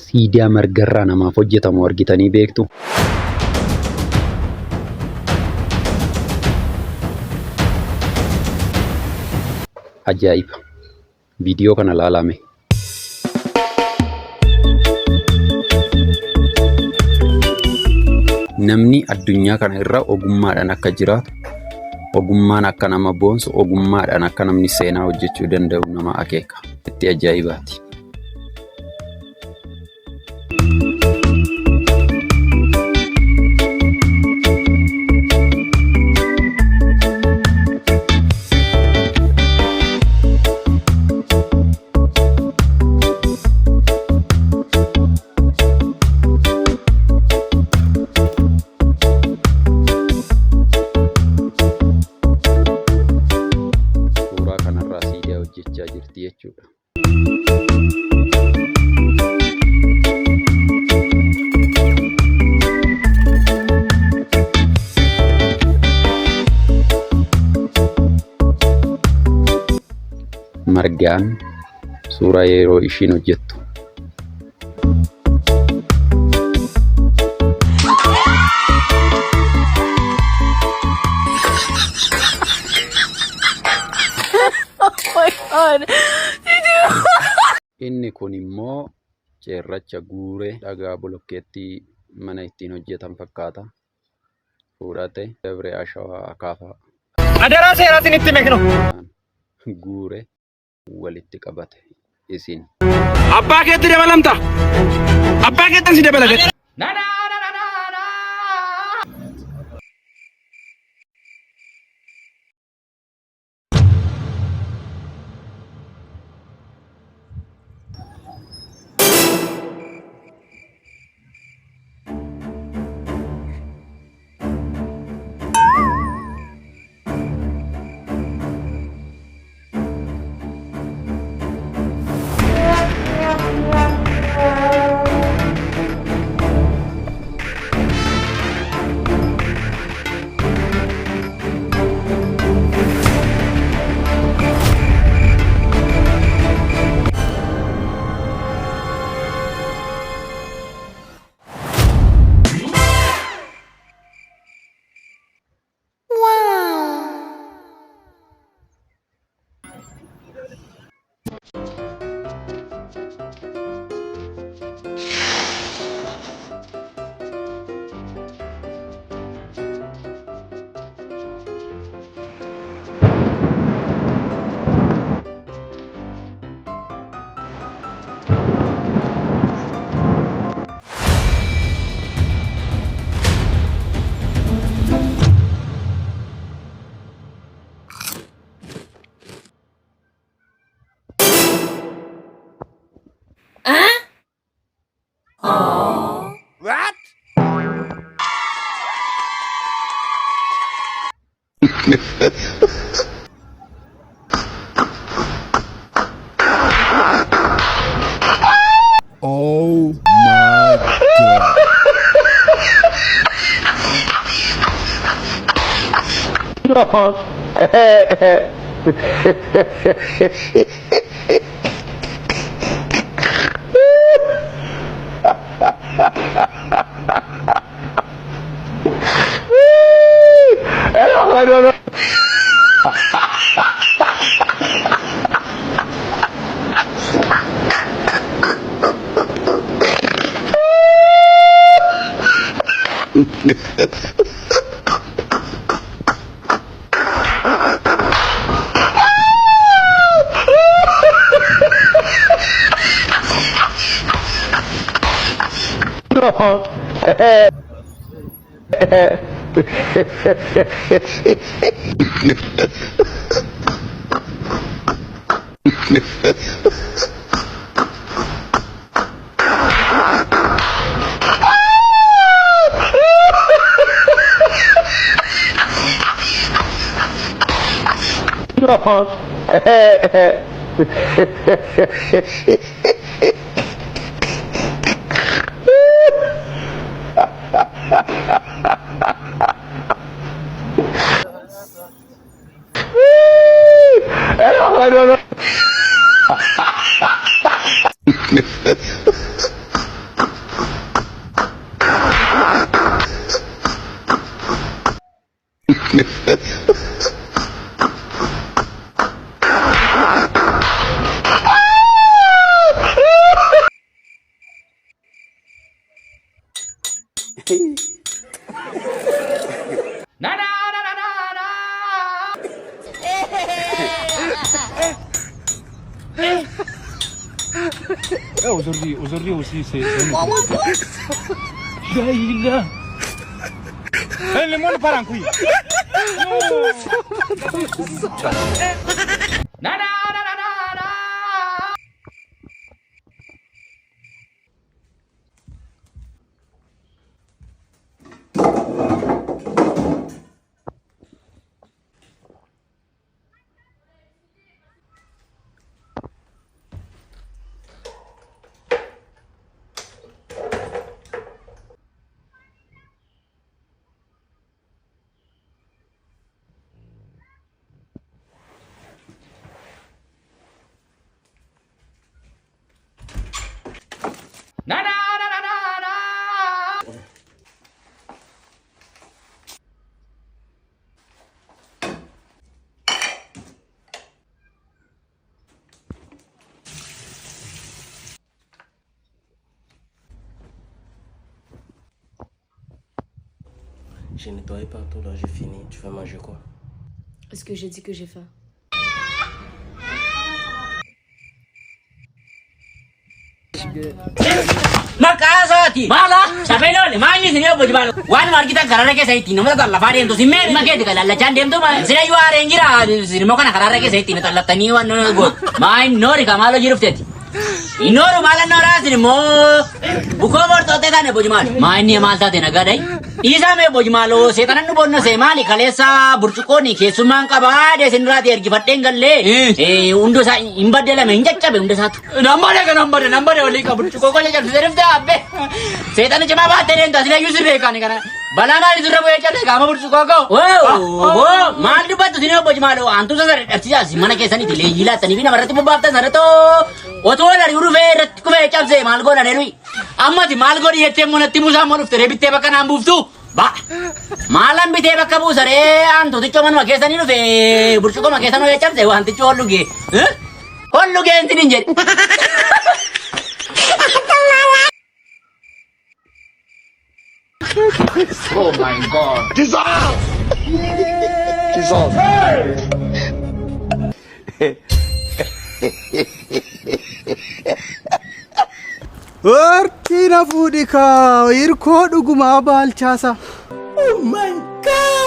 siidaa margarraa namaaf hojjetamu argitanii beektu. Ajaa'iba! Viidiyoo kana ilaalame. Namni addunyaa kana irra ogummaadhaan akka jiraatu, ogummaan akka nama boonsu, ogummaadhaan akka namni seenaa hojjechuu danda'u nama akeeka. Itti ajaa'ibaati. Hojjechaa jirti jechuudha. Margaan suuraa yeroo ishiin hojjettu. Inni kun immoo cirracha guure dhagaa bolokkeettii mana ittiin hojjetan fakkaata. Fudhate dabree ashawaa akaafaa. Adaraa seeraatiin itti meekno. Guure walitti qabate isin. Abbaa keetti dabalamta. Abbaa keetti si dabalate. What? Oh my God. Aujourd'hui aussi, c'est... Là. Le monde part en couille. J'ai nettoyé partout, là, j'ai fini. Tu vas manger quoi? Est-ce que j'ai dit que j'ai faim? Makasati mala sabelo le mani sini boji balo wan mar kita karare ke sai tinu mata la fare ento simme ma ke de la chan dem to ma sira yu are ngira sini mo kana karare ke sai tinu ta la tani wan go mai nori kamalo jirufteti inoru mala nora sini mo buko mor to te dane boji mal mai ni mal ta de na gadai isa me boji malo setan nu bonno se mali kalesa burchuko ni kesuman ka ba de sinra de ergi fatten galle undo sa imbadela me injaccha be undo sa number oli ka burchuko ko le jam serif da abbe setan jama ba tere ento asina yusre kani kana balana ni durra boye chale gama burchuko ko o mal du bat dine boji malo antu sa artiya simana ke sani dile gila tani bina marati mo babta sarato o to la uru ve rat ko ve cham se mal go na nerui amma di mal go ni ette mo natti musa mo tere bitte baka nam buftu ba malam bitte baka bu sare antu di choman ma ke sani ru ve burchuko ma ke sano ve cham se o anti choluge holluge entini nje oh my god Dissolve! Orkina fudika irko duguma balchasa. Oh my god!